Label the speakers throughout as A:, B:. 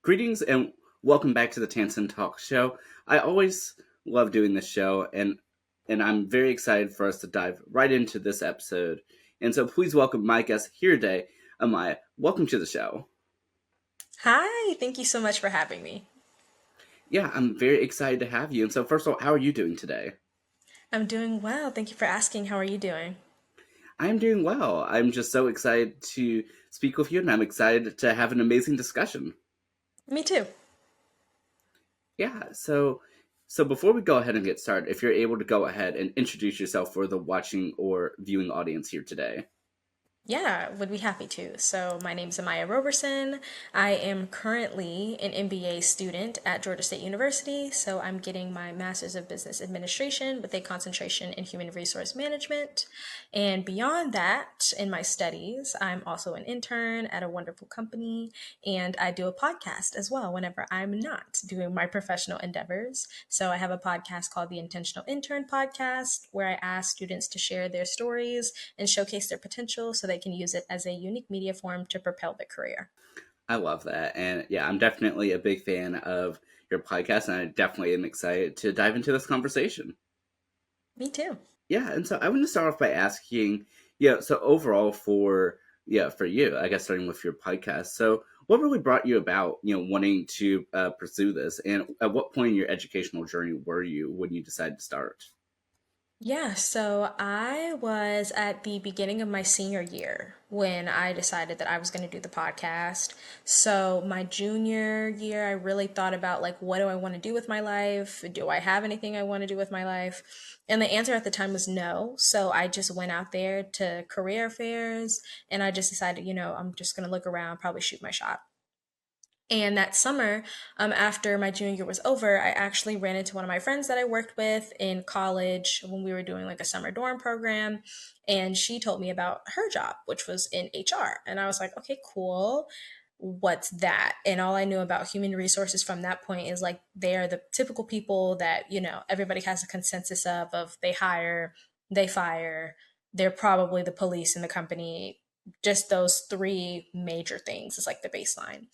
A: Greetings and welcome back to the Tansson Talk Show. I always love doing this show, and I'm very excited for us to dive right into this episode. And so please welcome my guest here today, Amaya. Welcome to the show.
B: Hi, thank you so much for having me.
A: Yeah, I'm very excited to have you. And so first of all, how are you doing today?
B: I'm doing well. Thank you for asking. How are you doing?
A: I'm doing well. I'm just so excited to speak with you, and I'm excited to have an amazing discussion.
B: Me too.
A: Yeah, so before we go ahead and get started, if you're able to go ahead and introduce yourself for the watching or viewing audience here today.
B: Yeah, would be happy to. So, my name is Amaya Roberson. I am currently an MBA student at Georgia State University. So, I'm getting my Master's of Business Administration with a concentration in Human Resource Management. And beyond that, in my studies, I'm also an intern at a wonderful company. And I do a podcast as well whenever I'm not doing my professional endeavors. So, I have a podcast called the Intentional Intern Podcast, where I ask students to share their stories and showcase their potential so they can use it as a unique media form to propel their career.
A: I love that. And yeah, I'm definitely a big fan of your podcast, and I definitely am excited to dive into this conversation.
B: Me too.
A: Yeah, and so I want to start off by asking, so overall for you, I guess starting with your podcast. So what really brought you about, wanting to pursue this, and at what point in your educational journey were you when you decided to start?
B: Yeah, so I was at the beginning of my senior year when I decided that I was going to do the podcast. So, my junior year, I really thought about like, what do I want to do with my life? Do I have anything I want to do with my life? And the answer at the time was no. So, I just went out there to career fairs and I just decided, I'm just going to look around, probably shoot my shot. And that summer, after my junior year was over, I actually ran into one of my friends that I worked with in college when we were doing like a summer dorm program. And she told me about her job, which was in HR. And I was like, okay, cool. What's that? And all I knew about human resources from that point is like they are the typical people that, everybody has a consensus of they hire, they fire, they're probably the police in the company. Just those three major things is like the baseline.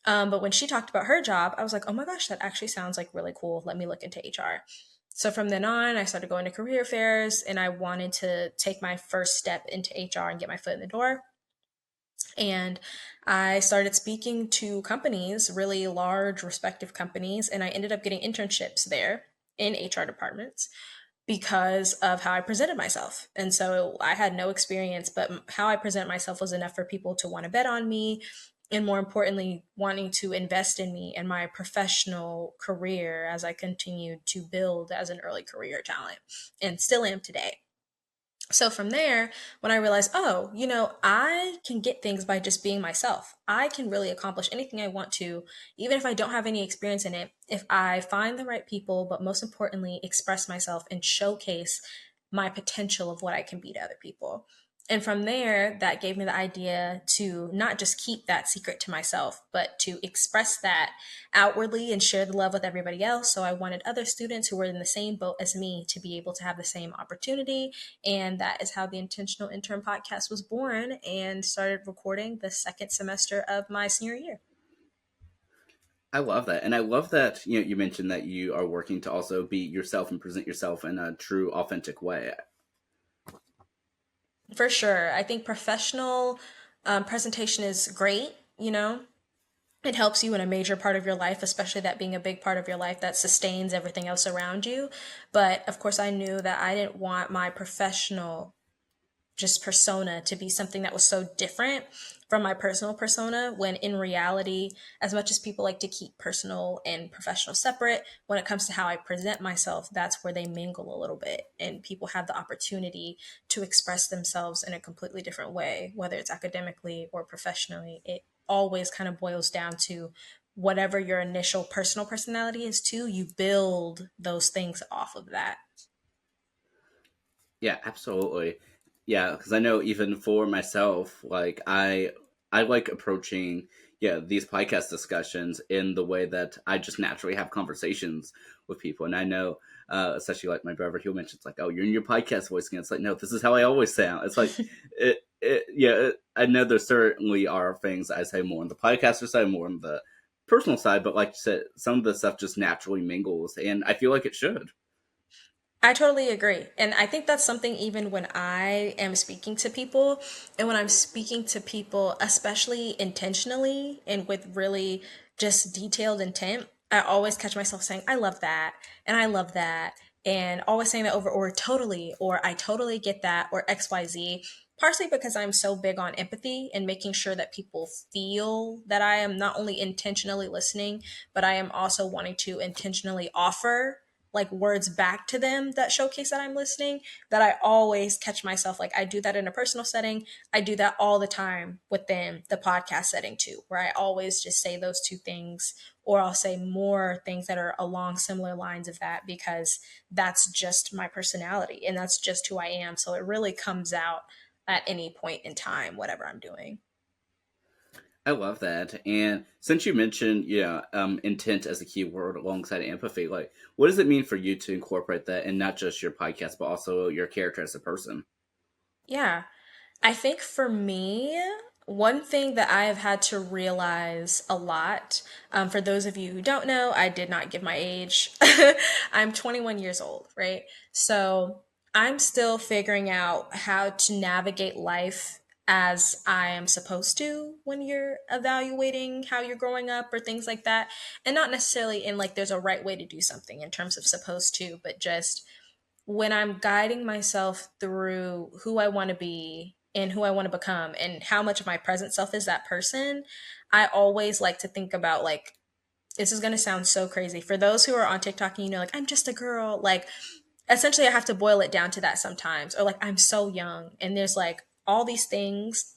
B: But when she talked about her job, I was like, oh my gosh, that actually sounds like really cool. Let me look into HR. So from then on, I started going to career fairs and I wanted to take my first step into HR and get my foot in the door. And I started speaking to companies, really large, respective companies, and I ended up getting internships there in HR departments because of how I presented myself. And so I had no experience, but how I present myself was enough for people to want to bet on me. And more importantly, wanting to invest in me and my professional career as I continued to build as an early career talent and still am today. So from there, when I realized, oh, I can get things by just being myself. I can really accomplish anything I want to, even if I don't have any experience in it, if I find the right people, but most importantly, express myself and showcase my potential of what I can be to other people. And from there, that gave me the idea to not just keep that secret to myself, but to express that outwardly and share the love with everybody else. So I wanted other students who were in the same boat as me to be able to have the same opportunity, and that is how the Intentional Intern podcast was born and started recording the second semester of my senior year.
A: I love that. And I love that, you mentioned that you are working to also be yourself and present yourself in a true, authentic way.
B: For sure. I think professional presentation is great. It helps you in a major part of your life, especially that being a big part of your life that sustains everything else around you. But of course, I knew that I didn't want my professional just persona to be something that was so different from my personal persona, when in reality, as much as people like to keep personal and professional separate, when it comes to how I present myself, that's where they mingle a little bit and people have the opportunity to express themselves in a completely different way, whether it's academically or professionally. It always kind of boils down to whatever your initial personal personality is too, you build those things off of that.
A: Yeah, absolutely. Yeah, because I know even for myself, like I like approaching these podcast discussions in the way that I just naturally have conversations with people, and I know. Especially like my brother, he'll mention it's like, "Oh, you're in your podcast voice again." It's like, no, this is how I always sound. It's like, I know there certainly are things I say more on the podcaster side, more on the personal side, but like you said, some of the stuff just naturally mingles, and I feel like it should.
B: I totally agree. And I think that's something even when I am speaking to people, and when I'm speaking to people, especially intentionally and with really just detailed intent, I always catch myself saying, I love that. And I love that. And always saying that over, or totally, or I totally get that, or XYZ. Partially because I'm so big on empathy and making sure that people feel that I am not only intentionally listening, but I am also wanting to intentionally offer like words back to them that showcase that I'm listening, that I always catch myself like I do that in a personal setting. I do that all the time within the podcast setting too, where I always just say those two things, or I'll say more things that are along similar lines of that, because that's just my personality and that's just who I am. So it really comes out at any point in time, whatever I'm doing.
A: I love that. And since you mentioned, yeah, intent as a key word alongside empathy, like, what does it mean for you to incorporate that in not just your podcast, but also your character as a person?
B: Yeah. I think for me, one thing that I have had to realize a lot, for those of you who don't know, I did not give my age. I'm 21 years old, right? So I'm still figuring out how to navigate life as I am supposed to when you're evaluating how you're growing up or things like that. And not necessarily in like there's a right way to do something in terms of supposed to, but just when I'm guiding myself through who I want to be and who I want to become and how much of my present self is that person, I always like to think about like, this is going to sound so crazy. For those who are on TikTok and like, I'm just a girl, like, essentially I have to boil it down to that sometimes. Or like, I'm so young. And there's like all these things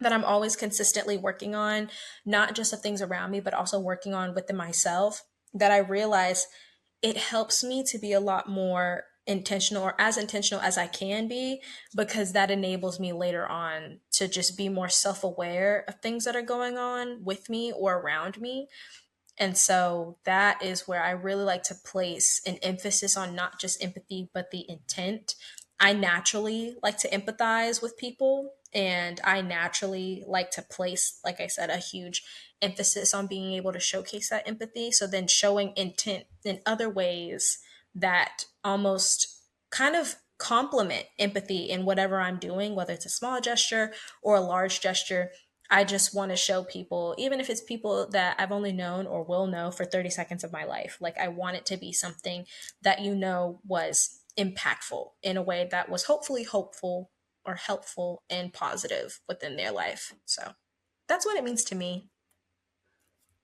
B: that I'm always consistently working on, not just of things around me, but also working on within myself, that I realize it helps me to be a lot more intentional, or as intentional as I can be, because that enables me later on to just be more self aware of things that are going on with me or around me. And so that is where I really like to place an emphasis on not just empathy, but the intent. I naturally like to empathize with people, and I naturally like to place, like I said, a huge emphasis on being able to showcase that empathy. So then showing intent in other ways that almost kind of complement empathy in whatever I'm doing, whether it's a small gesture or a large gesture. I just want to show people, even if it's people that I've only known or will know for 30 seconds of my life, like I want it to be something that was impactful in a way that was hopefully hopeful or helpful and positive within their life. So that's what it means to me.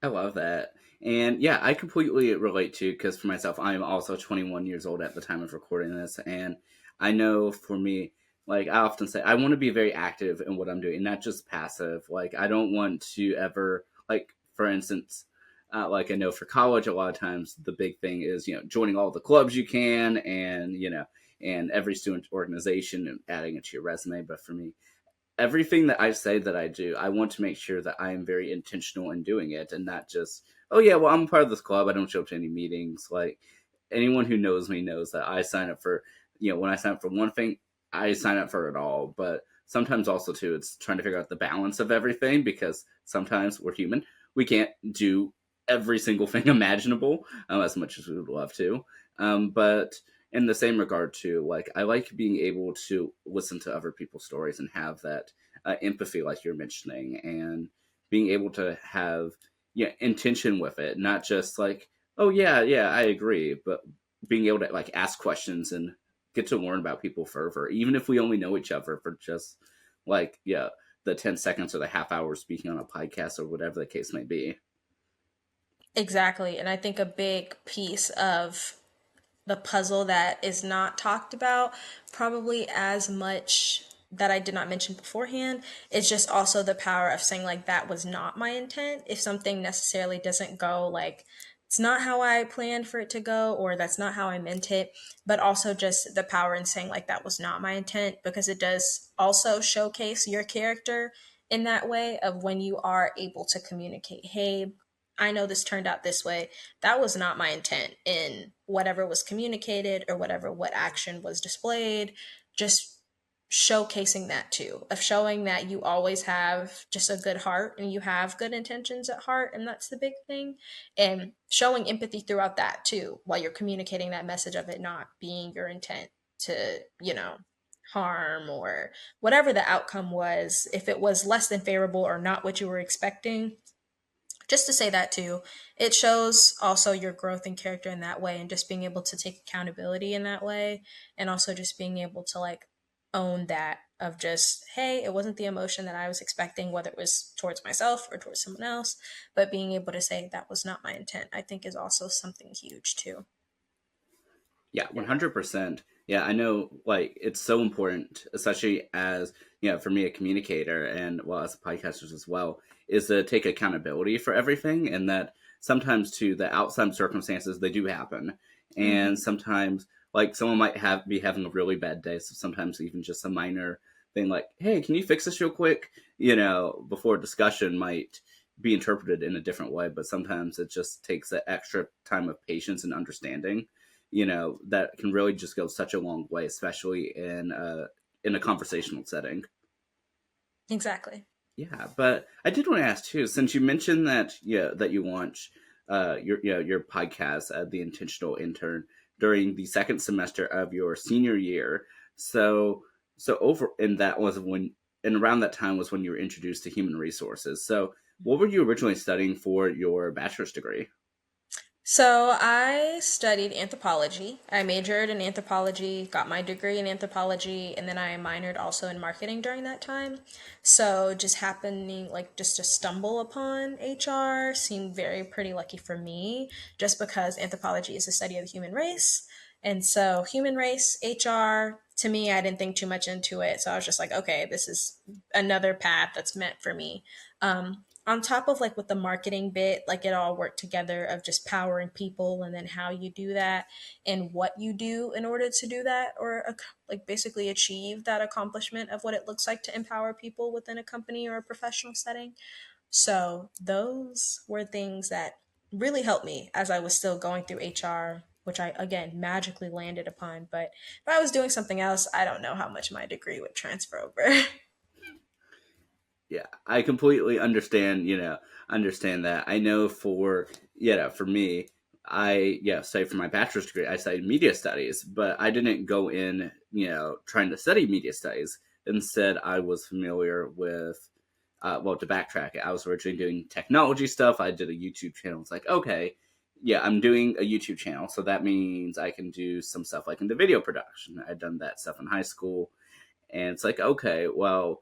A: I love that. And yeah, I completely relate to, because for myself, I am also 21 years old at the time of recording this. And I know for me, like I often say, I want to be very active in what I'm doing, not just passive. Like, I don't want to ever, like, for instance, like I know for college, a lot of times the big thing is, joining all the clubs you can, and, and every student organization and adding it to your resume. But for me, everything that I say that I do, I want to make sure that I am very intentional in doing it, and not just, oh yeah, well, I'm a part of this club. I don't show up to any meetings. Like, anyone who knows me knows that I sign up for, when I sign up for one thing, I sign up for it all. But sometimes also too, it's trying to figure out the balance of everything, because sometimes we're human. We can't do every single thing imaginable, as much as we would love to. But in the same regard too, like I like being able to listen to other people's stories and have that empathy, like you're mentioning, and being able to have intention with it, not just like, oh yeah, yeah, I agree, but being able to like ask questions and get to learn about people further, even if we only know each other for just like, yeah, the 10 seconds or the half hour speaking on a podcast or whatever the case may be.
B: Exactly. And I think a big piece of the puzzle that is not talked about probably as much, that I did not mention beforehand, is just also the power of saying like that was not my intent. If something necessarily doesn't go like it's not how I planned for it to go, or that's not how I meant it, but also just the power in saying like that was not my intent, because it does also showcase your character in that way of when you are able to communicate, hey, I know this turned out this way, that was not my intent in whatever was communicated or what action was displayed. Just showcasing that too, of showing that you always have just a good heart and you have good intentions at heart, and that's the big thing. And showing empathy throughout that too, while you're communicating that message of it not being your intent to, harm or whatever the outcome was, if it was less than favorable or not what you were expecting, just to say that too. It shows also your growth and character in that way, and just being able to take accountability in that way, and also just being able to like own that of just, hey, it wasn't the emotion that I was expecting, whether it was towards myself or towards someone else, but being able to say that was not my intent, I think is also something huge too.
A: Yeah, 100%. Yeah, I know, like, it's so important, especially as, for me, a communicator and, well, as podcasters as well, is to take accountability for everything. And that sometimes, too, the outside circumstances, they do happen. And
B: Hmm.
A: sometimes, like, someone might be having a really bad day. So sometimes even just a minor thing like, hey, can you fix this real quick? Before discussion might be interpreted in a different way. But sometimes it just takes that extra time of patience and understanding, that can really just go such a long way, especially in a conversational setting.
B: Exactly.
A: Yeah, but I did want to ask too, since you mentioned that, that you launched your podcast, the Intentional Intern, during the second semester of your senior year. So over and that was when and around that time was when you were introduced to human resources. So what were you originally studying for your bachelor's degree?
B: So I studied anthropology. I majored in anthropology, got my degree in anthropology, and then I minored also in marketing during that time. So just happening like just to stumble upon HR seemed very pretty lucky for me, just because anthropology is the study of the human race. And so human race, HR, to me, I didn't think too much into it. So I was just like, okay, this is another path that's meant for me. On top of like with the marketing bit, like it all worked together of just powering people, and then how you do that and what you do in order to do that, or like basically achieve that accomplishment of what it looks like to empower people within a company or a professional setting. So those were things that really helped me as I was still going through HR, which I again magically landed upon. But if I was doing something else, I don't know how much my degree would transfer over.
A: Yeah, I completely understand that. I know for me, I studied for my bachelor's degree. I studied media studies, but I didn't go in trying to study media studies. Instead, I was familiar with, well, to backtrack it, I was originally doing technology stuff. I did a YouTube channel. It's like, okay, yeah, I'm doing a YouTube channel, so that means I can do some stuff like into video production. I'd done that stuff in high school, and it's like, okay, well,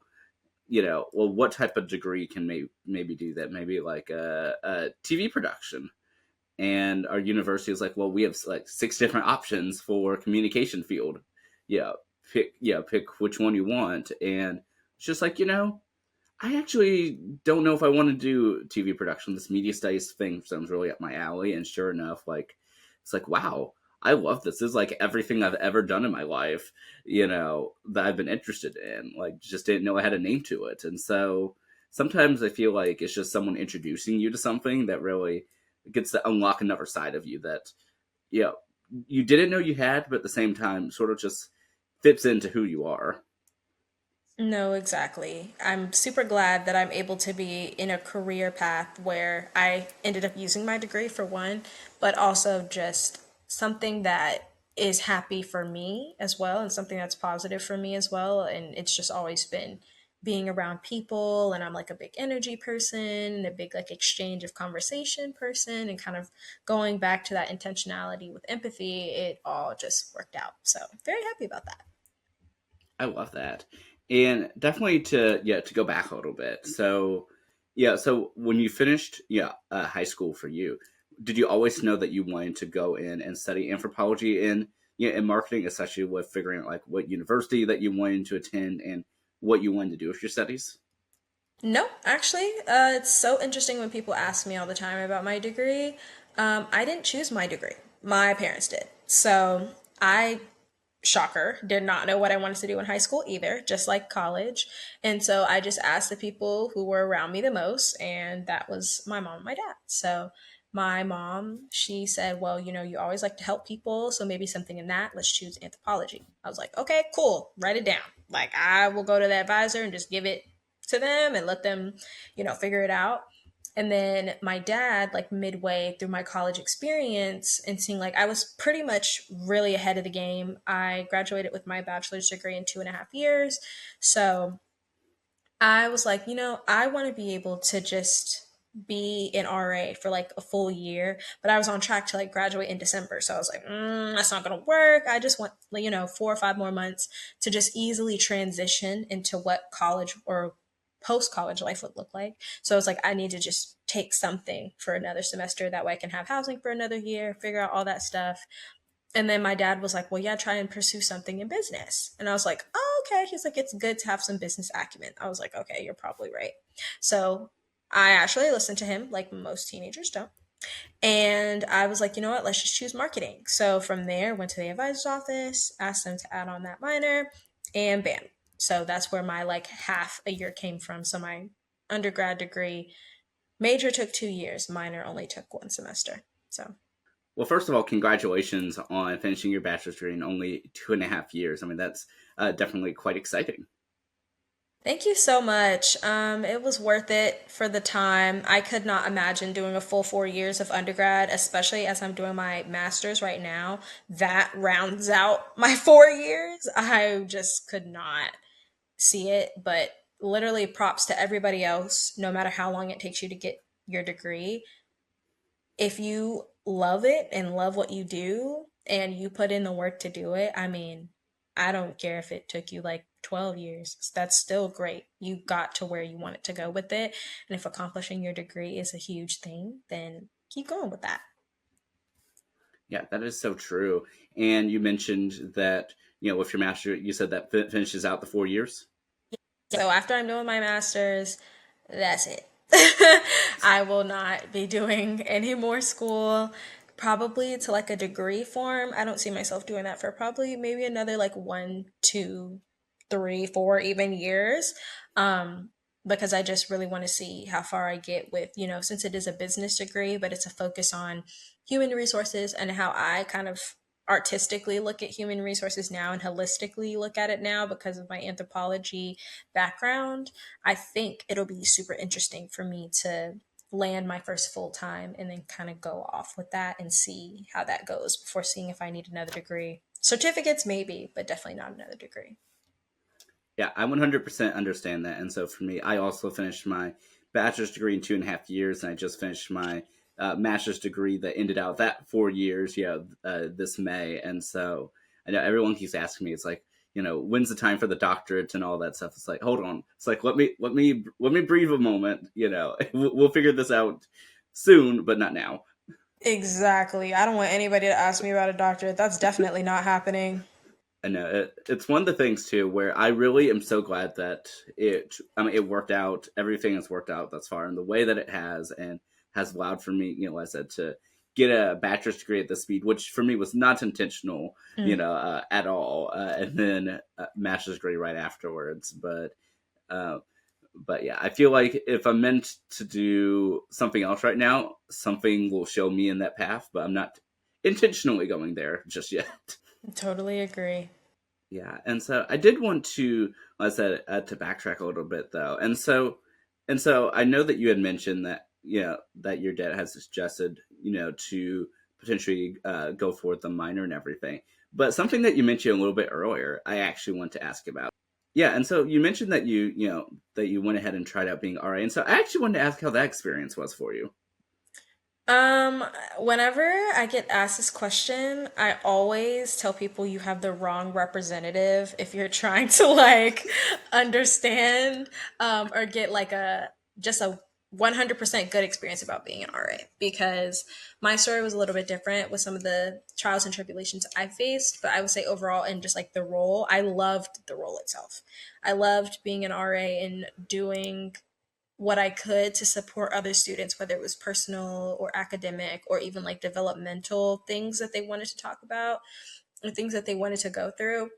A: what type of degree can maybe do that? Maybe like a TV production. And our university is like, well, we have like six different options for communication field. Pick which one you want. And it's just like, I actually don't know if I want to do TV production. This media studies thing sounds really up my alley. And sure enough, like, it's like, wow, I love this. This is like everything I've ever done in my life, that I've been interested in. Like, just didn't know I had a name to it. And so sometimes I feel like it's just someone introducing you to something that really gets to unlock another side of you that, you know, you didn't know you had, but at the same time, sort of just fits into who you are.
B: No, exactly. I'm super glad that I'm able to be in a career path where I ended up using my degree for one, but also just something that is happy for me as well, and something that's positive for me as well. And it's just always been being around people, and I'm like a big energy person and a big like exchange of conversation person, and kind of going back to that intentionality with empathy, it all just worked out. So very happy about that.
A: I love that. And definitely to go back a little bit. So when you finished high school for you, did you always know that you wanted to go in and study anthropology in marketing, especially with figuring out like what university that you wanted to attend and what you wanted to do with your studies?
B: No, actually, it's so interesting when people ask me all the time about my degree. I didn't choose my degree. My parents did. So I, shocker, did not know what I wanted to do in high school either, just like college. And so I just asked the people who were around me the most, and that was my mom and my dad. So my mom, she said, well, you always like to help people, so maybe something in that. Let's choose anthropology. I was like, okay, cool, write it down. Like, I will go to the advisor and just give it to them and let them, figure it out. And then my dad, like midway through my college experience, and seeing like I was pretty much really ahead of the game. I graduated with my bachelor's degree in 2.5 years. So I was like, I want to be able to just be an RA for like a full year, but I was on track to like graduate in December. So I was like, that's not going to work. I just want, 4 or 5 more months to just easily transition into what college or post college life would look like. So I was like, I need to just take something for another semester. That way I can have housing for another year, figure out all that stuff. And then my dad was like, well, yeah, try and pursue something in business. And I was like, oh, okay. He's like, it's good to have some business acumen. I was like, okay, you're probably right. So I actually listened to him like most teenagers don't. And I was like, you know what, let's just choose marketing. So from there, went to the advisor's office, asked them to add on that minor, and bam. So that's where my like half a year came from. So my undergrad degree major took 2 years, minor only took 1 semester. So
A: Well, first of all, congratulations on finishing your bachelor's degree in only 2.5 years. I mean, that's definitely quite exciting.
B: thank you so much. It was worth it for the time. I could not imagine doing a full 4 years of undergrad, especially as I'm doing my master's right now. That rounds out my 4 years. I just could not see it, but literally props to everybody else, no matter how long it takes you to get your degree. If you love it and love what you do and you put in the work to do it, I mean, I don't care if it took you like 12 years. That's still great. You got to where you wanted to go with it. And if accomplishing your degree is a huge thing, then keep going with that.
A: Yeah, that is so true. And you mentioned that, with your master, you said that finishes out the 4 years.
B: So after I'm doing my master's, that's it. I will not be doing any more school. Probably to like a degree form. I don't see myself doing that for probably maybe another like 1, 2, 3, 4 even years. Um, because I just really want to see how far I get with, since it is a business degree, but it's a focus on human resources and how I kind of artistically look at human resources now and holistically look at it now because of my anthropology background. I think it'll be super interesting for me to land my first full time and then kind of go off with that and see how that goes before seeing if I need another degree. Certificates, maybe, but definitely not another degree.
A: Yeah, I 100% understand that. And so for me, I also finished my bachelor's degree in 2.5 years, and I just finished my master's degree that ended out that 4 years, this May. And so I know everyone keeps asking me, it's like, when's the time for the doctorate and all that stuff? It's like, hold on. It's like, let me breathe a moment. We'll figure this out soon, but not now.
B: Exactly. I don't want anybody to ask me about a doctorate. That's definitely not happening.
A: I know it's one of the things too where I really am so glad that it worked out. Everything has worked out thus far in the way that it has, and has allowed for me, like I said, to get a bachelor's degree at this speed, which for me was not intentional,
B: Mm.
A: at all, and then a master's degree right afterwards. Uh, but yeah, I feel like if I'm meant to do something else right now, something will show me in that path, but I'm not intentionally going there just yet.
B: Totally agree.
A: Yeah, and so I did want to, like I said, to backtrack a little bit though, and so I know that you had mentioned that that your dad has suggested to potentially go for the minor and everything, but something that you mentioned a little bit earlier, I actually want to ask about. Yeah, and so you mentioned that you went ahead and tried out being RA, and so I actually wanted to ask how that experience was for you.
B: Um, Whenever I get asked this question, I always tell people you have the wrong representative if you're trying to like understand or get like a 100% good experience about being an RA, because my story was a little bit different with some of the trials and tribulations I faced, but I would say overall in just like the role, I loved the role itself. I loved being an RA and doing what I could to support other students, whether it was personal or academic or even like developmental things that they wanted to talk about or things that they wanted to go through.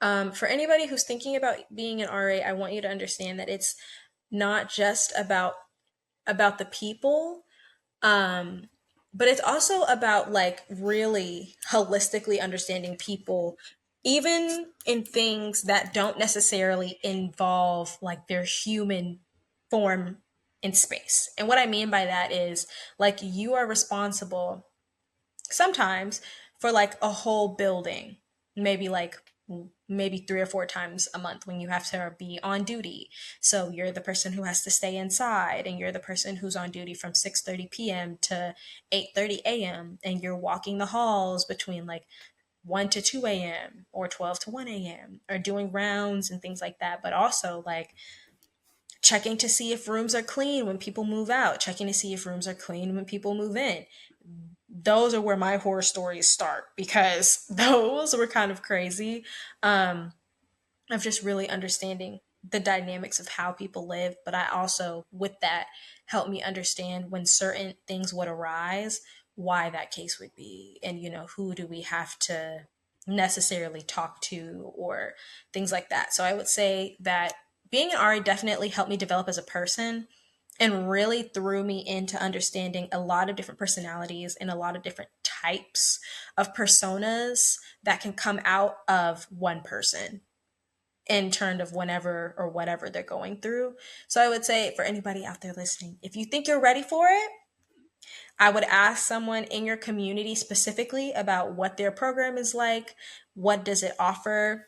B: For anybody who's thinking about being an RA, I want you to understand that it's not just about the people. But it's also about like really holistically understanding people, even in things that don't necessarily involve like their human form in space. And what I mean by that is like you are responsible sometimes for like a whole building, maybe like maybe 3 or 4 times a month when you have to be on duty. So you're the person who has to stay inside, and you're the person who's on duty from 6:30 p.m. to 8:30 a.m. and you're walking the halls between like 1 to 2 a.m. or 12 to 1 a.m. or doing rounds and things like that, but also like checking to see if rooms are clean when people move out, checking to see if rooms are clean when people move in. Those are where my horror stories start because those were kind of crazy. Um, of just really understanding the dynamics of how people live, but I also, with that, helped me understand when certain things would arise, why that case would be, and who do we have to necessarily talk to or things like that. So I would say that being an RA definitely helped me develop as a person and really threw me into understanding a lot of different personalities and a lot of different types of personas that can come out of one person in terms of whenever or whatever they're going through. So I would say for anybody out there listening, if you think you're ready for it, I would ask someone in your community specifically about what their program is like, what does it offer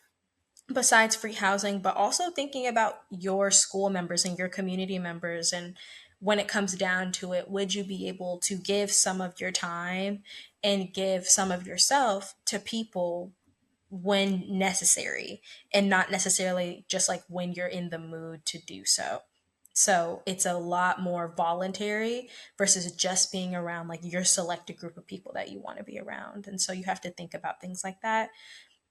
B: besides free housing, but also thinking about your school members and your community members. And when it comes down to it, would you be able to give some of your time and give some of yourself to people when necessary and not necessarily just like when you're in the mood to do so. So it's a lot more voluntary versus just being around like your selected group of people that you want to be around. And so you have to think about things like that.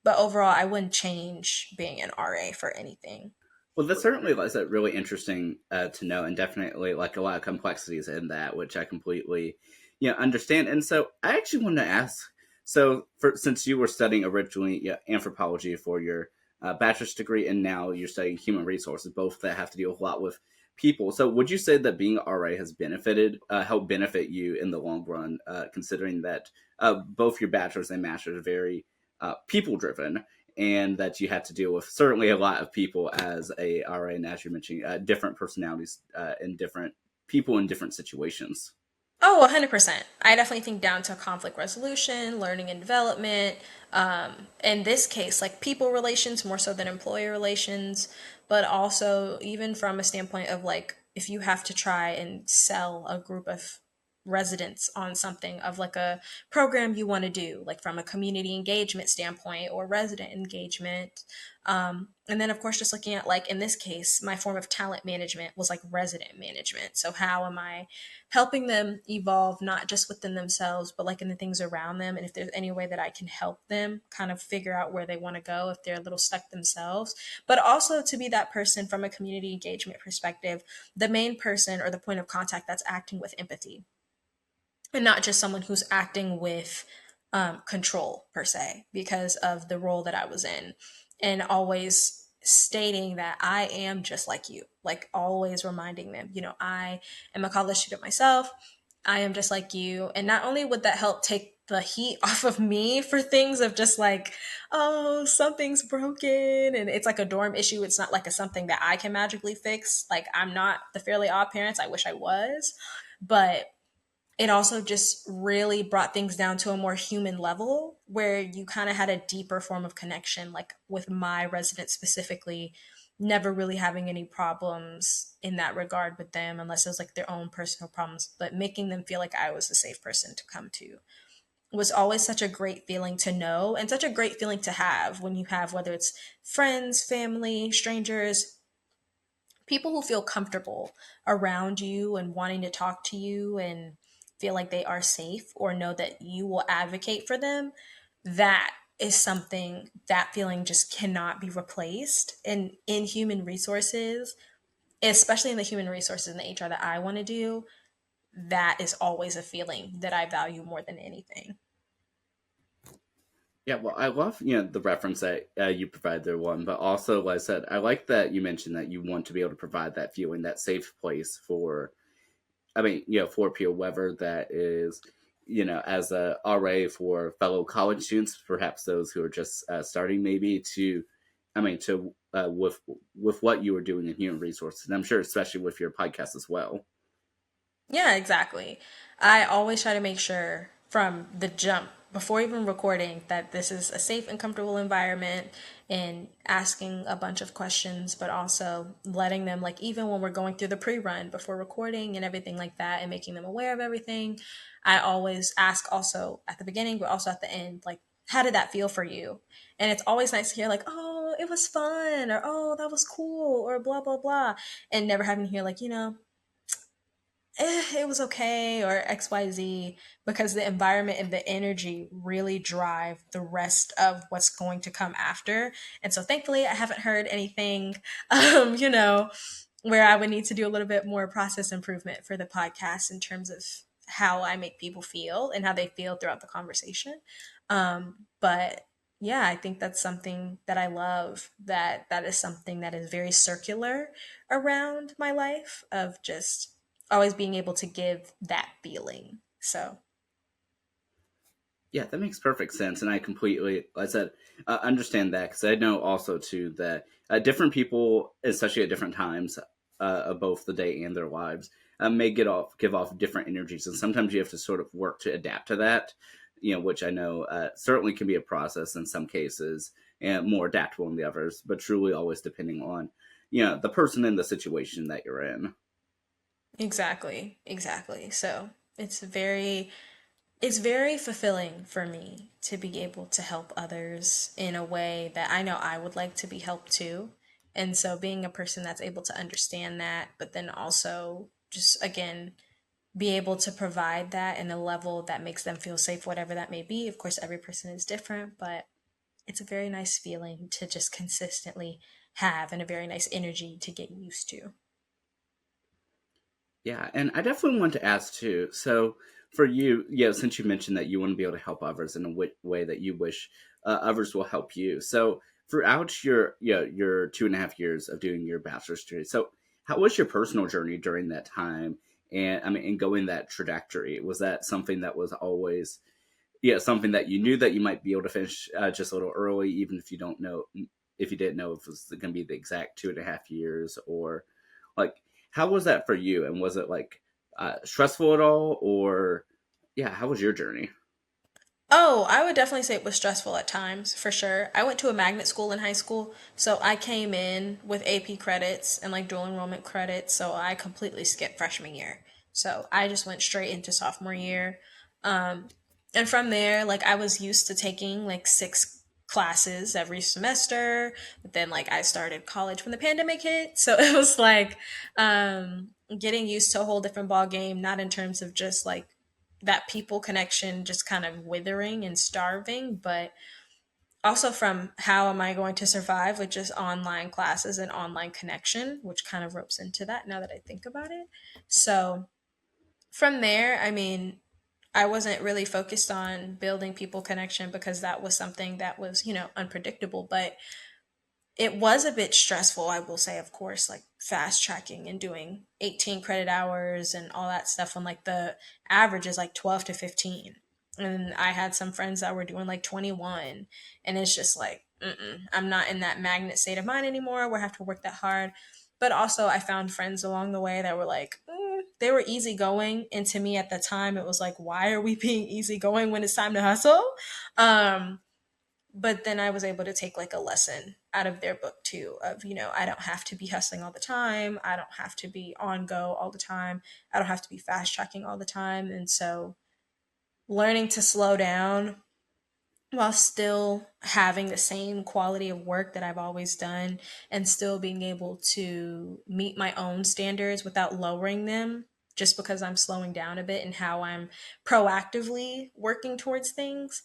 B: But overall, I wouldn't change being an RA for anything.
A: Well, that certainly is really interesting to know, and definitely like a lot of complexities in that, which I completely, understand. And so I actually wanted to ask, so for since you were studying originally anthropology for your bachelor's degree, and now you're studying human resources, both that have to deal a lot with people. So would you say that being RA has helped benefit you in the long run, considering that both your bachelor's and master's are very people driven? And that you have to deal with certainly a lot of people as a RA, and as you're mentioning, different personalities and different people in different situations.
B: Oh, 100%. I definitely think down to conflict resolution, learning and development. In this case, like people relations more so than employee relations, but also even from a standpoint of like if you have to try and sell a group of residents on something of like a program you want to do, like from a community engagement standpoint or resident engagement. And then, of course, just looking at like in this case, my form of talent management was like resident management. So, how am I helping them evolve not just within themselves but like in the things around them, and if there's any way that I can help them kind of figure out where they want to go if they're a little stuck themselves, but also to be that person from a community engagement perspective, the main person or the point of contact that's acting with empathy and not just someone who's acting with control per se because of the role that I was in, and always stating that I am just like you, like always reminding them, I am a college student myself. I am just like you. And not only would that help take the heat off of me for things of just like, oh, something's broken and it's like a dorm issue. It's not like a something that I can magically fix. Like I'm not the Fairly Odd Parents. I wish I was. But it also just really brought things down to a more human level where you kind of had a deeper form of connection, like with my residents specifically, never really having any problems in that regard with them unless it was like their own personal problems, but making them feel like I was a safe person to come to was always such a great feeling to know and such a great feeling to have when you have whether it's friends, family, strangers, people who feel comfortable around you and wanting to talk to you and feel like they are safe or know that you will advocate for them, that is something, that feeling just cannot be replaced. And in human resources, especially in the human resources and the HR that I want to do, that is always a feeling that I value more than anything.
A: Yeah, well, I love the reference that you provide there, one, but also, like I said, I like that you mentioned that you want to be able to provide that feeling, that safe place for I mean, for whoever that is, as a RA for fellow college students, perhaps those who are just starting, maybe to, I mean, to with what you are doing in human resources, and I'm sure especially with your podcast as well.
B: Yeah, exactly. I always try to make sure from the jump, before even recording, that this is a safe and comfortable environment and asking a bunch of questions, but also letting them, like, even when we're going through the pre run before recording and everything like that, and making them aware of everything. I always ask also at the beginning, but also at the end, like, how did that feel for you? And it's always nice to hear, like, oh, it was fun, or oh, that was cool, or blah, blah, blah. And never having to hear, like, it was okay or XYZ, because the environment and the energy really drive the rest of what's going to come after. And so thankfully, I haven't heard anything, you know, where I would need to do a little bit more process improvement for the podcast in terms of how I make people feel and how they feel throughout the conversation. But yeah, I think that's something that I love, that is something that is very circular around my life, of just always being able to give that feeling. So,
A: Yeah, that makes perfect sense, and I completely, like I said, understand that because I know also too that different people, especially at different times of both the day and their lives, may give off different energies, and sometimes you have to sort of work to adapt to that. Which I know certainly can be a process in some cases, and more adaptable in the others, but truly always depending on the person and the situation that you're in.
B: exactly, exactly. So, it's very it's very fulfilling for me to be able to help others in a way that I know I would like to be helped too. And so being a person that's able to understand that, but then also just again be able to provide that in a level that makes them feel safe, whatever that may be. Of course, every person is different, but it's a very nice feeling to just consistently have, and a very nice energy to get used to.
A: Yeah, and I definitely want to ask too. So, for you, since you mentioned that you want to be able to help others in a way that you wish others will help you. So, throughout your 2.5 years of doing your bachelor's degree, so how was your personal journey during that time? And I mean, in going that trajectory, was that something that was always something that you knew that you might be able to finish just a little early, even if you don't know if you didn't know if it was going to be the exact 2.5 years, or like how was that for you? And was it like stressful at all, or yeah, how was your journey?
B: Oh, I would definitely say it was stressful at times, for sure. I went to a magnet school in high school, so I came in with AP credits and like dual enrollment credits, so I completely skipped freshman year. So I just went straight into sophomore year. Um, and from there, like I was used to taking like 6 classes every semester, but then like I started college when the pandemic hit, so it was like getting used to a whole different ball game, not in terms of just like that people connection just kind of withering and starving, but also from how am I going to survive with just online classes and online connection, which kind of ropes into that now that I think about it. So from there, I mean, I wasn't really focused on building people connection because that was something that was, unpredictable, but it was a bit stressful, I will say, of course, like fast tracking and doing 18 credit hours and all that stuff when like the average is like 12 to 15. And I had some friends that were doing like 21. And it's just like, I'm not in that magnet state of mind anymore where I have to work that hard. But also, I found friends along the way that were like, they were easygoing. And to me at the time, it was like, why are we being easygoing when it's time to hustle? Um, but then I was able to take like a lesson out of their book too, of, I don't have to be hustling all the time. I don't have to be on go all the time. I don't have to be fast tracking all the time. And so learning to slow down while still having the same quality of work that I've always done, and still being able to meet my own standards without lowering them just because I'm slowing down a bit and how I'm proactively working towards things,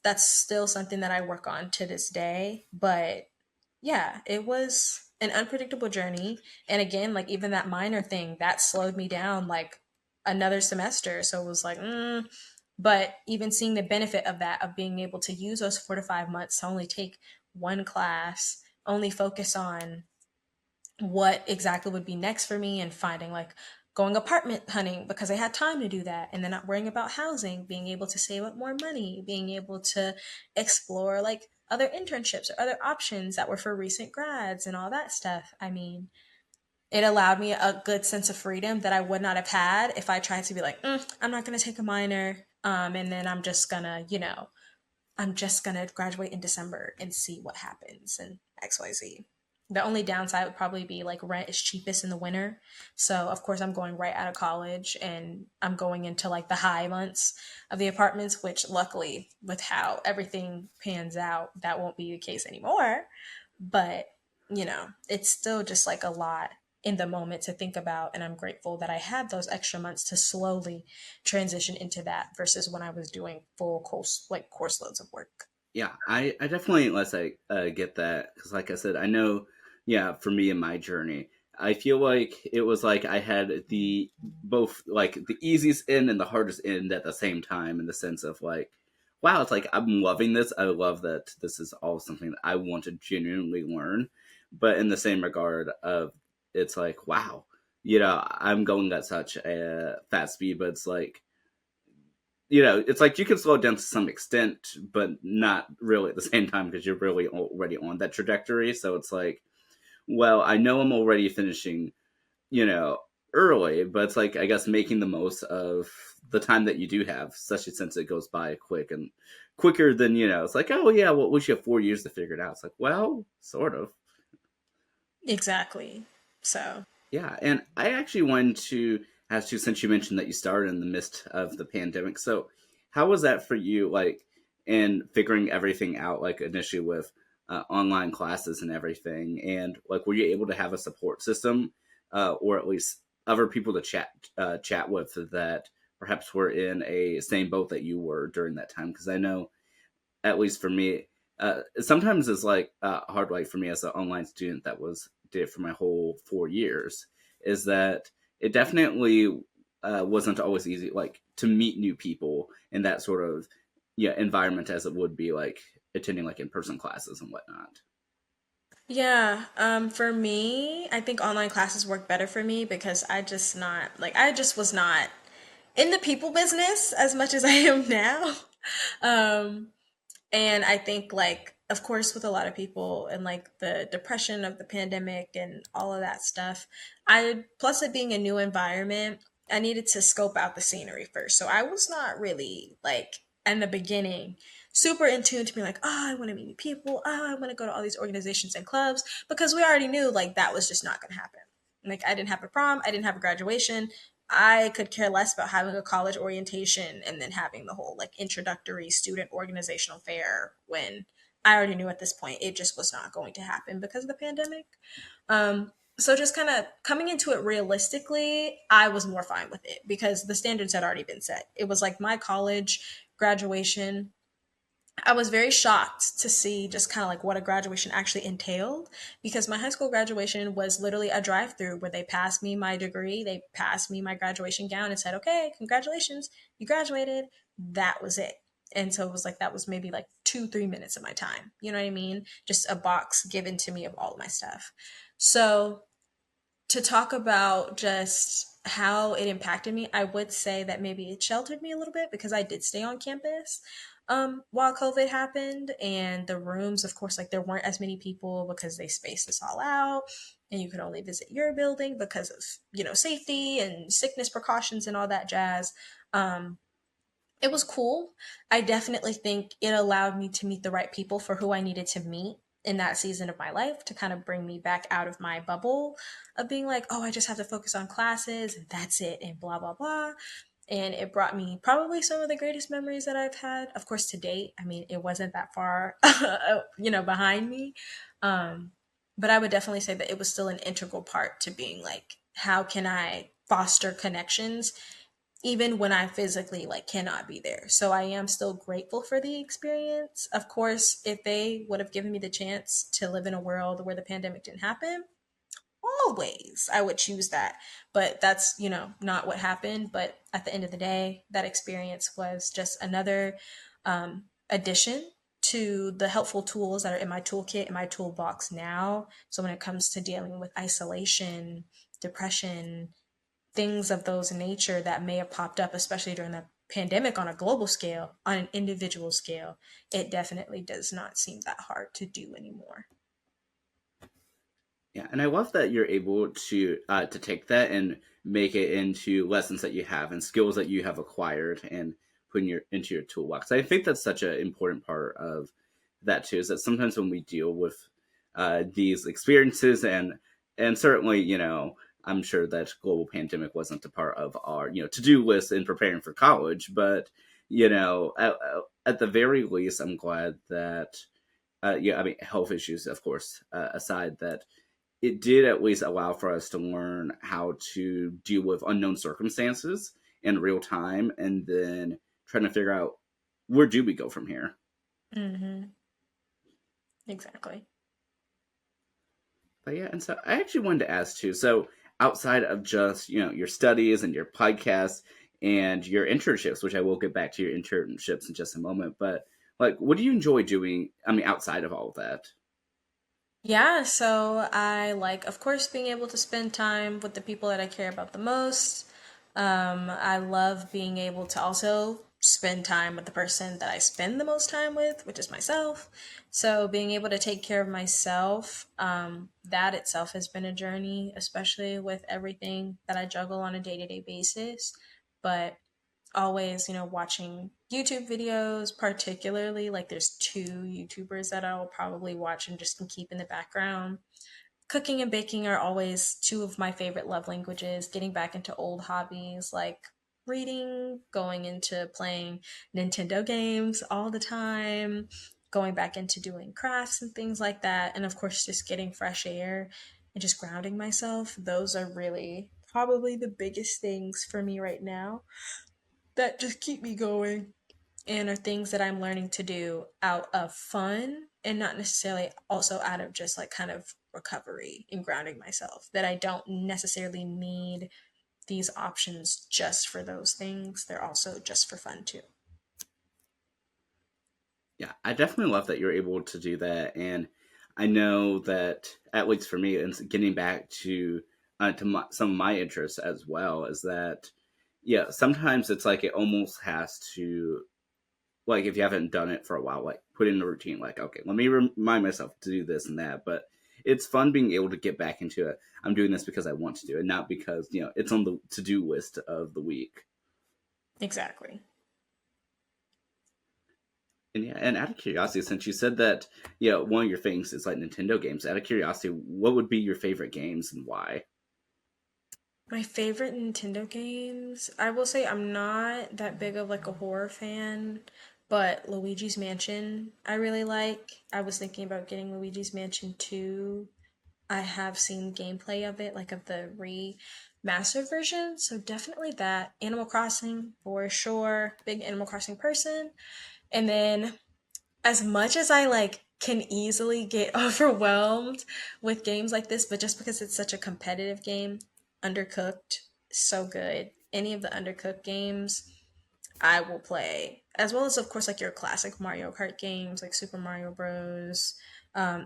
B: that's still something that I work on to this day. But yeah, it was an unpredictable journey. And again, like even that minor thing that slowed me down like another semester. So it was like, but even seeing the benefit of that, of being able to use those 4 to 5 months to only take one class, only focus on what exactly would be next for me, and finding like going apartment hunting because I had time to do that, and then not worrying about housing, being able to save up more money, being able to explore like other internships or other options that were for recent grads and all that stuff. I mean, it allowed me a good sense of freedom that I would not have had if I tried to be like, I'm not going to take a minor, and then I'm just gonna graduate in December and see what happens and XYZ. The only downside would probably be like rent is cheapest in the winter. So of course I'm going right out of college and I'm going into like the high months of the apartments, which luckily with how everything pans out, that won't be the case anymore. But, it's still just like a lot in the moment to think about. And I'm grateful that I had those extra months to slowly transition into that versus when I was doing full course loads of work.
A: Yeah, I definitely, let's say, get that because, like I said, I know, yeah, for me in my journey, I feel like it was like I had the both like the easiest end and the hardest end at the same time in the sense of like, wow, it's like I'm loving this. I love that this is all something that I want to genuinely learn, but in the same regard of it's like, wow, I'm going at such a fast speed, but it's like it's like you can slow it down to some extent, but not really at the same time because you're really already on that trajectory. So it's like, well, I know I'm already finishing, you know, early, but it's like, I guess making the most of the time that you do have, especially since it goes by quick and quicker than, it's like, oh, yeah, well, we should have 4 years to figure it out. It's like, well, sort of.
B: Exactly. So,
A: Yeah, and I actually wanted to ask you since you mentioned that you started in the midst of the pandemic. So, how was that for you, like, in figuring everything out, like initially with online classes and everything, and like, were you able to have a support system, or at least other people to chat with that perhaps were in a same boat that you were during that time? Because I know at least for me, sometimes it's like hard. Like for me as an online student that was did it for my whole 4 years, is that it definitely wasn't always easy, like to meet new people in that sort of environment as it would be like attending like in person classes and whatnot.
B: yeah, for me, I think online classes work better for me because I just was not in the people business as much as I am now. Um, And I think, like, of course, with a lot of people and like the depression of the pandemic and all of that stuff, plus it being a new environment, I needed to scope out the scenery first. So I was not really like in the beginning super in tune to be like, oh, I want to meet new people. Oh, I want to go to all these organizations and clubs because we already knew like that was just not going to happen. Like, I didn't have a prom, I didn't have a graduation. I could care less about having a college orientation and then having the whole like introductory student organizational fair when I already knew at this point it just was not going to happen because of the pandemic. So just kind of coming into it realistically, I was more fine with it because the standards had already been set. It was like my college graduation. I was very shocked to see just kind of like what a graduation actually entailed because my high school graduation was literally a drive through where they passed me my degree, they passed me my graduation gown and said, okay, congratulations, you graduated. That was it. And so it was like that was maybe like 2, 3 minutes of my time. You know what I mean? Just a box given to me of all of my stuff. So to talk about just how it impacted me, I would say that maybe it sheltered me a little bit because I did stay on campus while COVID happened. And the rooms, of course, like there weren't as many people because they spaced us all out. And you could only visit your building because of, safety and sickness precautions and all that jazz. Um, it was cool. I definitely think it allowed me to meet the right people for who I needed to meet in that season of my life to kind of bring me back out of my bubble of being like, oh, I just have to focus on classes and that's it and blah, blah, blah. And it brought me probably some of the greatest memories that I've had. Of course, to date, I mean, it wasn't that far, behind me. Um, but I would definitely say that it was still an integral part to being like, how can I foster connections even when I physically like cannot be there. So I am still grateful for the experience. Of course, if they would have given me the chance to live in a world where the pandemic didn't happen, always I would choose that. But that's, not what happened. But at the end of the day, that experience was just another addition to the helpful tools that are in my toolkit, in my toolbox now. So when it comes to dealing with isolation, depression, things of those nature that may have popped up, especially during the pandemic on a global scale, on an individual scale, it definitely does not seem that hard to do anymore.
A: Yeah, and I love that you're able to take that and make it into lessons that you have and skills that you have acquired and putting your into your toolbox. I think that's such an important part of that too. Is that sometimes when we deal with these experiences and certainly I'm sure that global pandemic wasn't a part of our to do list in preparing for college, but at the very least, I'm glad that yeah, I mean health issues, of course, aside that it did at least allow for us to learn how to deal with unknown circumstances in real time and then trying to figure out where do we go from here.
B: Mm-hmm. Exactly.
A: But yeah, and so I actually wanted to ask too, so outside of just your studies and your podcasts and your internships, which I will get back to your internships in just a moment, but like what do you enjoy doing, I mean, outside of all of that?
B: Yeah, so I like, of course, being able to spend time with the people that I care about the most. I love being able to also spend time with the person that I spend the most time with, which is myself. So being able to take care of myself, that itself has been a journey, especially with everything that I juggle on a day-to-day basis. But always, watching YouTube videos, particularly like there's two YouTubers that I'll probably watch and just can keep in the background. Cooking and baking are always two of my favorite love languages. Getting back into old hobbies like reading, going into playing Nintendo games all the time, going back into doing crafts and things like that. And of course, just getting fresh air and just grounding myself. Those are really probably the biggest things for me right now that just keep me going and are things that I'm learning to do out of fun and not necessarily also out of just like kind of recovery and grounding myself. That I don't necessarily need these options just for those things, they're also just for fun too.
A: Yeah, I definitely love that you're able to do that, and I know that at least for me, and getting back to some of my interests as well, is that yeah, sometimes it's like it almost has to like if you haven't done it for a while, like put in a routine, like okay, let me remind myself to do this and that, but. It's fun being able to get back into it. I'm doing this because I want to do it, not because it's on the to-do list of the week.
B: Exactly.
A: And yeah, and out of curiosity, since you said that, one of your things is like Nintendo games, out of curiosity, what would be your favorite games and why?
B: My favorite Nintendo games, I will say I'm not that big of like a horror fan, but Luigi's Mansion I really like. I was thinking about getting Luigi's Mansion 2. I have seen gameplay of it, like of the remastered version, so definitely that. Animal Crossing for sure, big Animal Crossing person. And then as much as I like can easily get overwhelmed with games like this, but just because it's such a competitive game, Undercooked, so good. Any of the Undercooked games, I will play, as well as of course like your classic Mario Kart games like Super Mario Bros,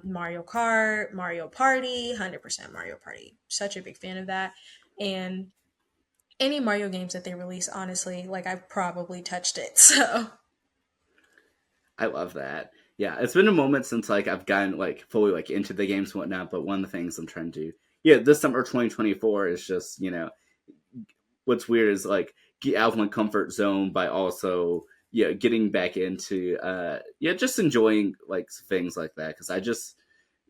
B: Mario Kart, Mario Party, 100% Mario Party. Such a big fan of that, and any Mario games that they release, honestly, like I've probably touched it. So
A: I love that. Yeah, it's been a moment since like I've gotten like fully like into the games and whatnot, but one of the things I'm trying to do, yeah, this summer 2024 is just what's weird is like get out of my comfort zone by also getting back into just enjoying like things like that because I just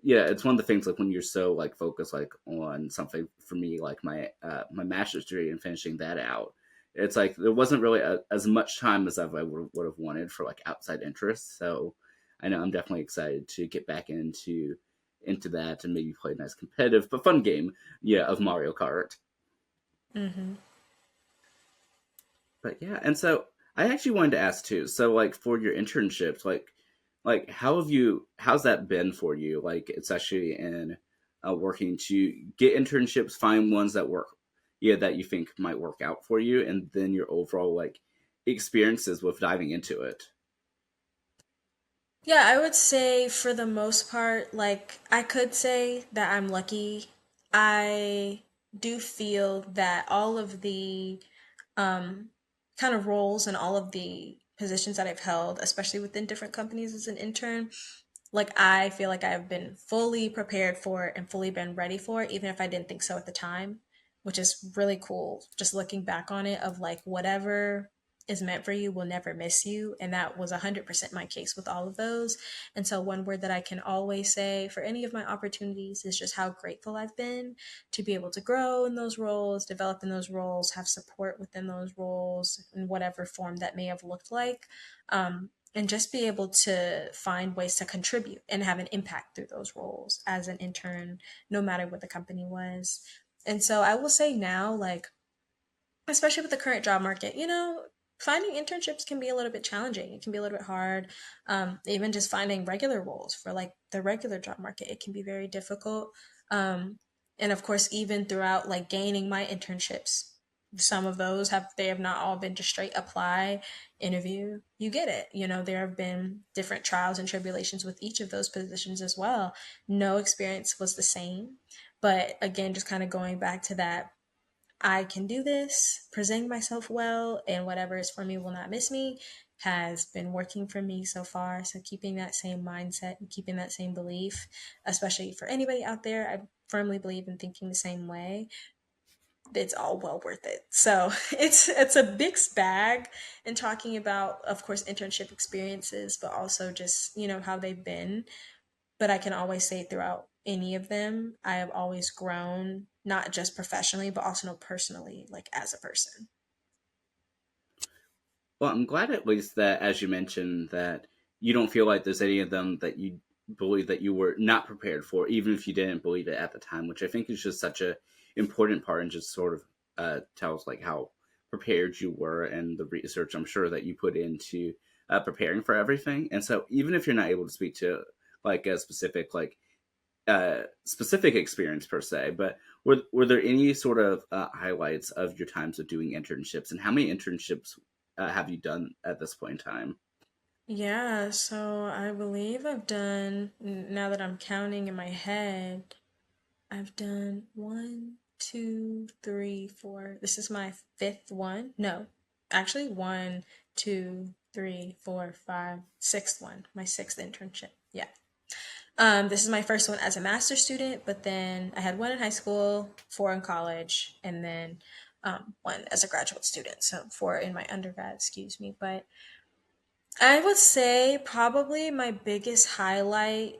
A: it's one of the things like when you're so like focused like on something for me like my master's degree and finishing that out. It's like there wasn't really as much time as I would have wanted for like outside interests. So I know I'm definitely excited to get back into that and maybe play a nice competitive but fun game, of Mario Kart.
B: mm-hmm.
A: But yeah, and so I actually wanted to ask too. So like for your internships, like how's that been for you? Like especially in working to get internships, find ones that work, that you think might work out for you, and then your overall like experiences with diving into it.
B: Yeah, I would say for the most part, like I could say that I'm lucky. I do feel that all of the um, kind of roles and all of the positions that I've held, especially within different companies as an intern, like I feel like I've been fully prepared for it and fully been ready for it, even if I didn't think so at the time, which is really cool. Just looking back on it, of like whatever is meant for you will never miss you. And that was 100% my case with all of those. And so, one word that I can always say for any of my opportunities is just how grateful I've been to be able to grow in those roles, develop in those roles, have support within those roles in whatever form that may have looked like. And just be able to find ways to contribute and have an impact through those roles as an intern, no matter what the company was. And so I will say now, like, especially with the current job market, finding internships can be a little bit challenging. It can be a little bit hard. Even just finding regular roles for like the regular job market, it can be very difficult. Um, and of course, even throughout like gaining my internships, some of those they have not all been just straight apply, interview, you get it. There have been different trials and tribulations with each of those positions as well. No experience was the same. But again, just kind of going back to that, I can do this, presenting myself well, and whatever is for me will not miss me, has been working for me so far. So keeping that same mindset and keeping that same belief, especially for anybody out there, I firmly believe in thinking the same way. It's all well worth it. So it's a mixed bag in talking about, of course, internship experiences, but also just how they've been. But I can always say throughout any of them, I have always grown, not just professionally, but also personally, like as a person.
A: Well, I'm glad at least that, as you mentioned, that you don't feel like there's any of them that you believe that you were not prepared for, even if you didn't believe it at the time, which I think is just such a important part and just sort of tells like how prepared you were and the research I'm sure that you put into preparing for everything. And so even if you're not able to speak to like a specific experience per se, but were there any sort of highlights of your times of doing internships, and how many internships have you done at this point in time?
B: Yeah, so I believe I've done, now that I'm counting in my head, I've done one, two, three, four. This is my fifth one. No, actually, one, two, three, four, five, sixth one. My sixth internship. Yeah. This is my first one as a master's student, but then I had one in high school, four in college, and then one as a graduate student. So four in my undergrad, excuse me. But I would say probably my biggest highlight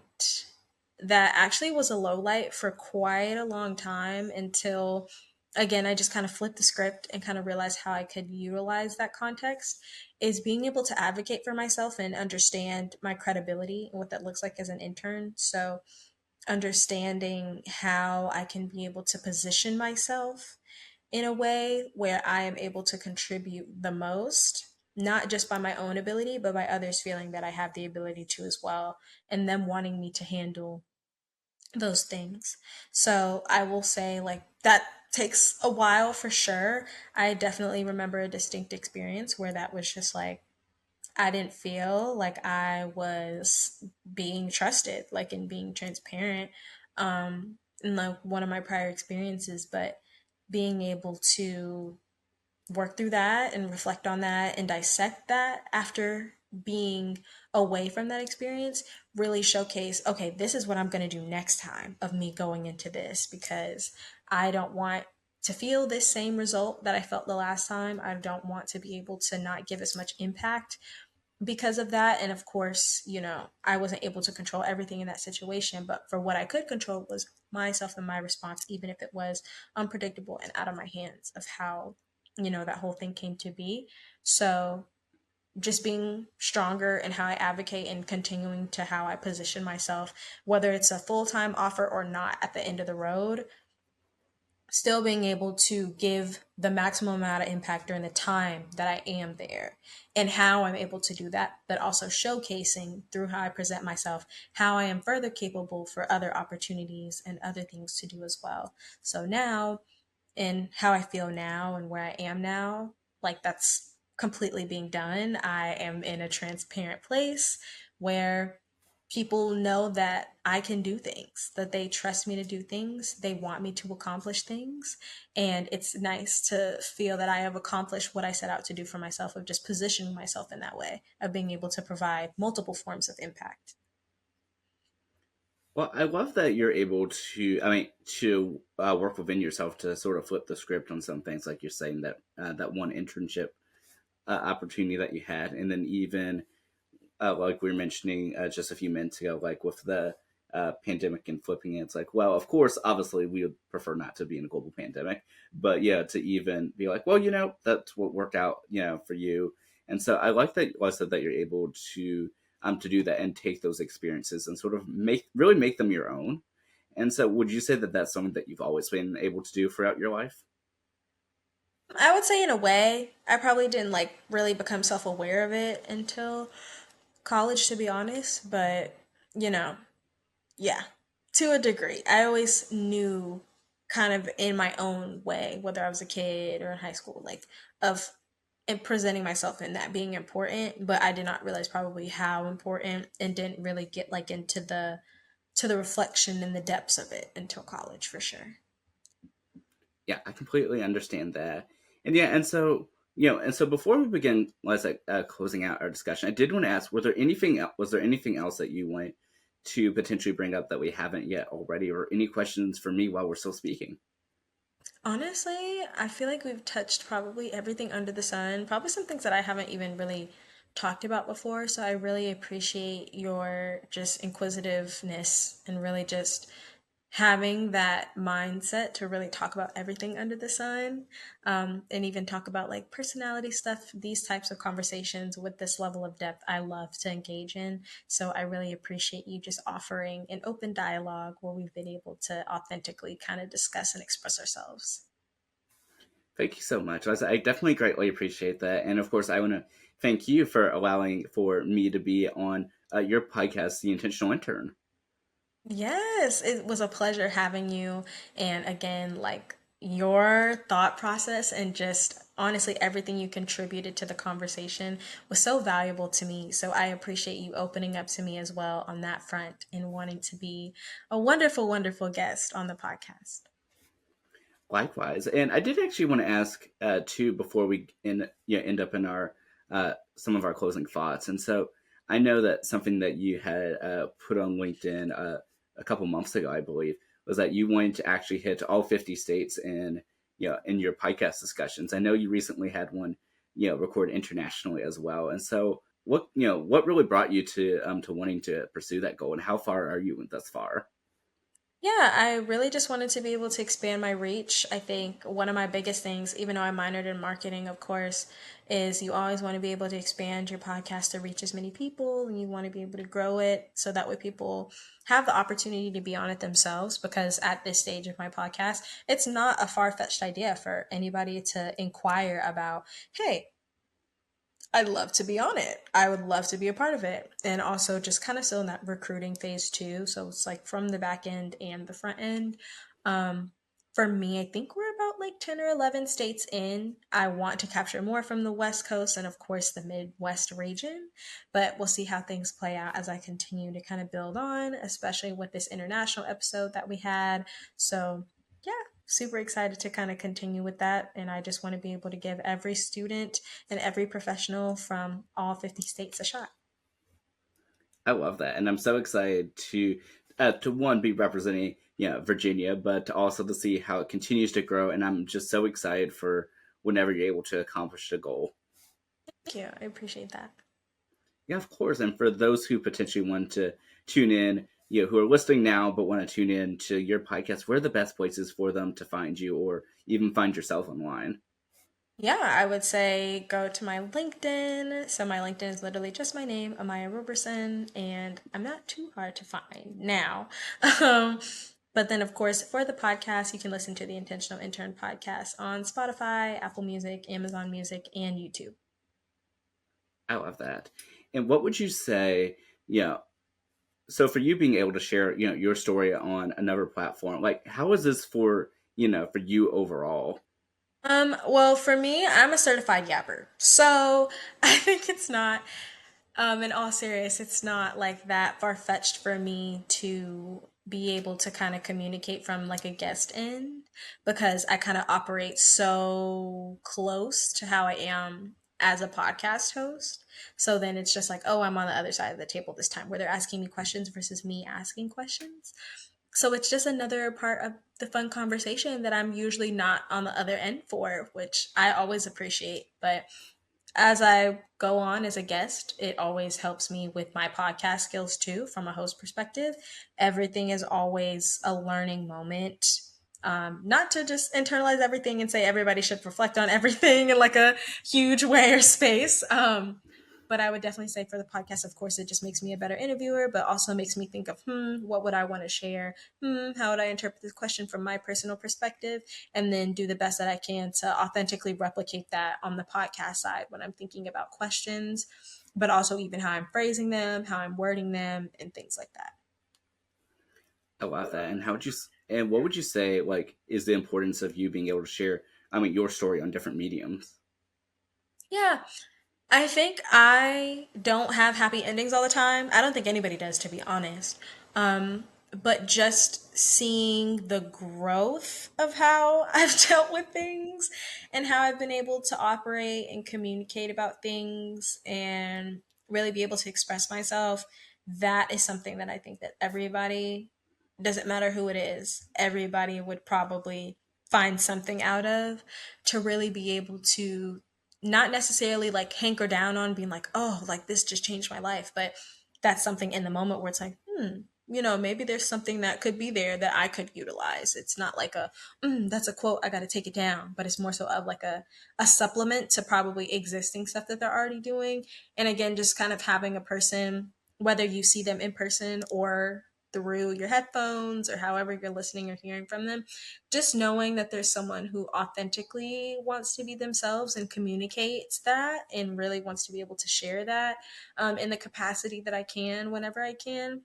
B: that actually was a low light for quite a long time until, again, I just kind of flipped the script and kind of realized how I could utilize that context, is being able to advocate for myself and understand my credibility and what that looks like as an intern. So understanding how I can be able to position myself in a way where I am able to contribute the most, not just by my own ability, but by others feeling that I have the ability to as well, and them wanting me to handle those things. So I will say, like, that takes a while for sure. I definitely remember a distinct experience where that was just like, I didn't feel like I was being trusted, like in being transparent, in like one of my prior experiences, but being able to work through that and reflect on that and dissect that after being away from that experience really showcase, okay, this is what I'm going to do next time of me going into this, because I don't want to feel this same result that I felt the last time. I don't want to be able to not give as much impact because of that. And of course, I wasn't able to control everything in that situation, but for what I could control was myself and my response, even if it was unpredictable and out of my hands of how, that whole thing came to be. So just being stronger in how I advocate and continuing to how I position myself, whether it's a full-time offer or not at the end of the road, still being able to give the maximum amount of impact during the time that I am there, and how I'm able to do that, but also showcasing through how I present myself how I am further capable for other opportunities and other things to do as well. So now, in how I feel now and where I am now, like that's completely being done. I am in a transparent place where people know that I can do things, that they trust me to do things, they want me to accomplish things. And it's nice to feel that I have accomplished what I set out to do for myself, of just positioning myself in that way, of being able to provide multiple forms of impact.
A: Well, I love that you're able to, I mean, to work within yourself to sort of flip the script on some things, like you're saying that that one internship opportunity that you had, and then even like we were mentioning just a few minutes ago, like with the pandemic and flipping it, it's like, well, of course, obviously, we would prefer not to be in a global pandemic, but yeah, to even be like, well, that's what worked out, for you, and so I like that also that you're able to do that and take those experiences and sort of make them your own. And so, would you say that that's something that you've always been able to do throughout your life?
B: I would say, in a way, I probably didn't like really become self aware of it until college, to be honest. But, you know, yeah, to a degree. I always knew kind of in my own way, whether I was a kid or in high school, like of and presenting myself in that being important, but I did not realize probably how important, and didn't really get like into the reflection and the depths of it until college for sure.
A: Yeah, I completely understand that. And yeah, and so before we begin, let's like closing out our discussion, I did want to ask: was there anything else that you want to potentially bring up that we haven't yet already, or any questions for me while we're still speaking?
B: Honestly, I feel like we've touched probably everything under the sun, probably some things that I haven't even really talked about before. So I really appreciate your just inquisitiveness and really just having that mindset to really talk about everything under the sun, and even talk about like personality stuff. These types of conversations with this level of depth I love to engage in, so I really appreciate you just offering an open dialogue where we've been able to authentically kind of discuss and express ourselves.
A: Thank you so much. I definitely greatly appreciate that, and of course, I want to thank you for allowing for me to be on your podcast, The Intentional Intern.
B: Yes, it was a pleasure having you. And again, like your thought process and just honestly everything you contributed to the conversation was so valuable to me. So I appreciate you opening up to me as well on that front and wanting to be a wonderful, wonderful guest on the podcast.
A: Likewise, and I did actually want to ask too before we end up in our some of our closing thoughts. And so I know that something that you had put on LinkedIn a couple months ago, I believe, was that you wanted to actually hit all 50 states in your podcast discussions. I know you recently had one record internationally as well. And so what really brought you to wanting to pursue that goal, and how far are you thus far?
B: Yeah, I really just wanted to be able to expand my reach. I think one of my biggest things, even though I minored in marketing, of course, is you always want to be able to expand your podcast to reach as many people, and you want to be able to grow it so that way people have the opportunity to be on it themselves. Because at this stage of my podcast, it's not a far fetched idea for anybody to inquire about, hey, I'd love to be on it. I would love to be a part of it. And also just kind of still in that recruiting phase too. So it's like from the back end and the front end. Um, for me, I think we're about like 10 or 11 states in. I want to capture more from the West Coast and, of course, the Midwest region. But we'll see how things play out as I continue to kind of build on, especially with this international episode that we had. So, yeah, super excited to kind of continue with that. And I just want to be able to give every student and every professional from all 50 states a shot.
A: I love that, and I'm so excited to one be representing Virginia, but to also to see how it continues to grow. And I'm just so excited for whenever you're able to accomplish the goal.
B: Thank you. I appreciate that.
A: Yeah, of course. And for those who potentially want to tune in, who are listening now but want to tune in to your podcast, where are the best places for them to find you, or even find yourself online?
B: Yeah, I would say go to my LinkedIn. So my LinkedIn is literally just my name, Amaya Roberson, and I'm not too hard to find now. Um, but then, of course, for the podcast, you can listen to the Intentional Intern podcast on Spotify, Apple Music, Amazon Music, and YouTube.
A: I love that. And what would you say? So for you being able to share your story on another platform, like how is this for you overall?
B: Well, for me, I'm a certified yapper. So I think it's not. In all serious, it's not like that far fetched for me to be able to kind of communicate from like a guest end because I kind of operate so close to how I am as a podcast host. So then it's just like, oh, I'm on the other side of the table this time where they're asking me questions versus me asking questions. So it's just another part of the fun conversation that I'm usually not on the other end for, which I always appreciate. But as I go on as a guest, it always helps me with my podcast skills too, from a host perspective. Everything is always a learning moment. Not to just internalize everything and say everybody should reflect on everything in like a huge way or space. But I would definitely say for the podcast, of course, it just makes me a better interviewer, but also makes me think of, what would I want to share? How would I interpret this question from my personal perspective? And then do the best that I can to authentically replicate that on the podcast side when I'm thinking about questions, but also even how I'm phrasing them, how I'm wording them, and things like that.
A: I love that. And and what would you say like is the importance of you being able to share, I mean, your story on different mediums?
B: Yeah, I think I don't have happy endings all the time. I don't think anybody does, to be honest. Um, but just seeing the growth of how I've dealt with things and how I've been able to operate and communicate about things and really be able to express myself, that is something that I think that everybody, doesn't matter who it is, everybody would probably find something out of, to really be able to not necessarily like hanker down on being like, oh, like this just changed my life, but that's something in the moment where it's like, maybe there's something that could be there that I could utilize. It's not like that's a quote, I got to take it down, but it's more so of like a supplement to probably existing stuff that they're already doing. And again, just kind of having a person, whether you see them in person or through your headphones or however you're listening or hearing from them, just knowing that there's someone who authentically wants to be themselves and communicates that and really wants to be able to share that, in the capacity that I can whenever I can.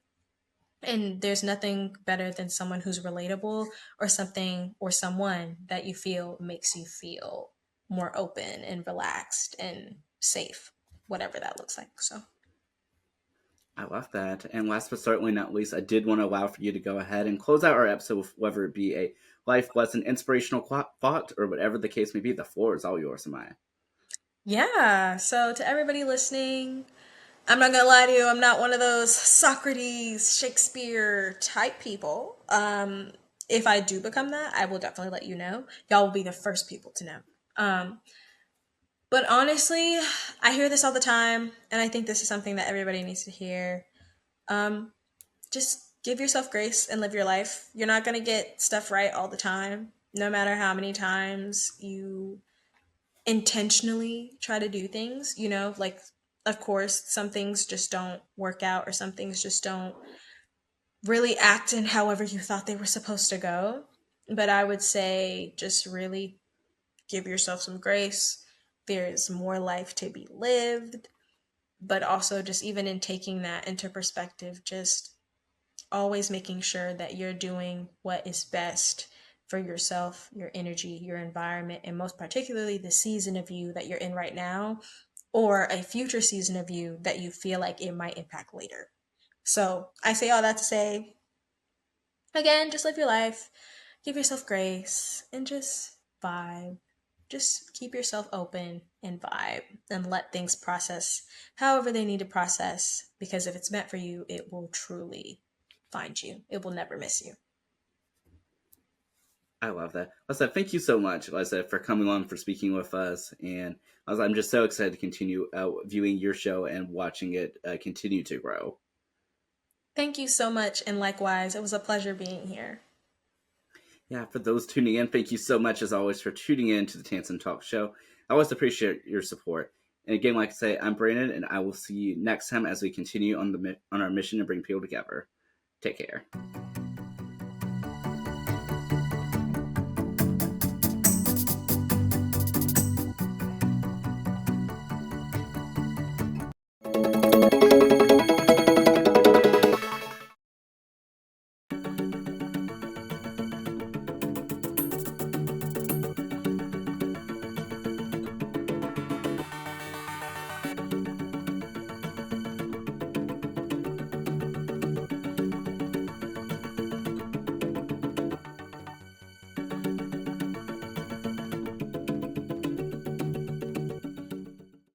B: And there's nothing better than someone who's relatable, or something or someone that you feel makes you feel more open and relaxed and safe, whatever that looks like. So
A: I love that. And last but certainly not least, I did want to allow for you to go ahead and close out our episode with whether it be a life lesson, inspirational thought, or whatever the case may be. The floor is all yours, Amaya.
B: yeah, so to everybody listening, I'm not gonna lie to you, I'm not one of those Socrates, Shakespeare type people. If I do become that, I will definitely let you know. Y'all will be the first people to know. Um, but honestly, I hear this all the time, and I think this is something that everybody needs to hear. Um, just give yourself grace and live your life. You're not gonna get stuff right all the time, no matter how many times you intentionally try to do things, like, of course some things just don't work out, or some things just don't really act in however you thought they were supposed to go. But I would say just really give yourself some grace. There's more life to be lived, but also just even in taking that into perspective, just always making sure that you're doing what is best for yourself, your energy, your environment, and most particularly the season of you that you're in right now, or a future season of you that you feel like it might impact later. So I say all that to say, again, just live your life, give yourself grace, and just vibe. Just keep yourself open and vibe and let things process however they need to process, because if it's meant for you, it will truly find you. It will never miss you.
A: I love that. Lisa, thank you so much, Lisa, for coming on, for speaking with us. And I'm just so excited to continue viewing your show and watching it continue to grow.
B: Thank you so much, and likewise, it was a pleasure being here.
A: Yeah, for those tuning in, thank you so much, as always, for tuning in to the Tansson Talk Show. I always appreciate your support. And again, like I say, I'm Brandon, and I will see you next time as we continue on our mission to bring people together. Take care.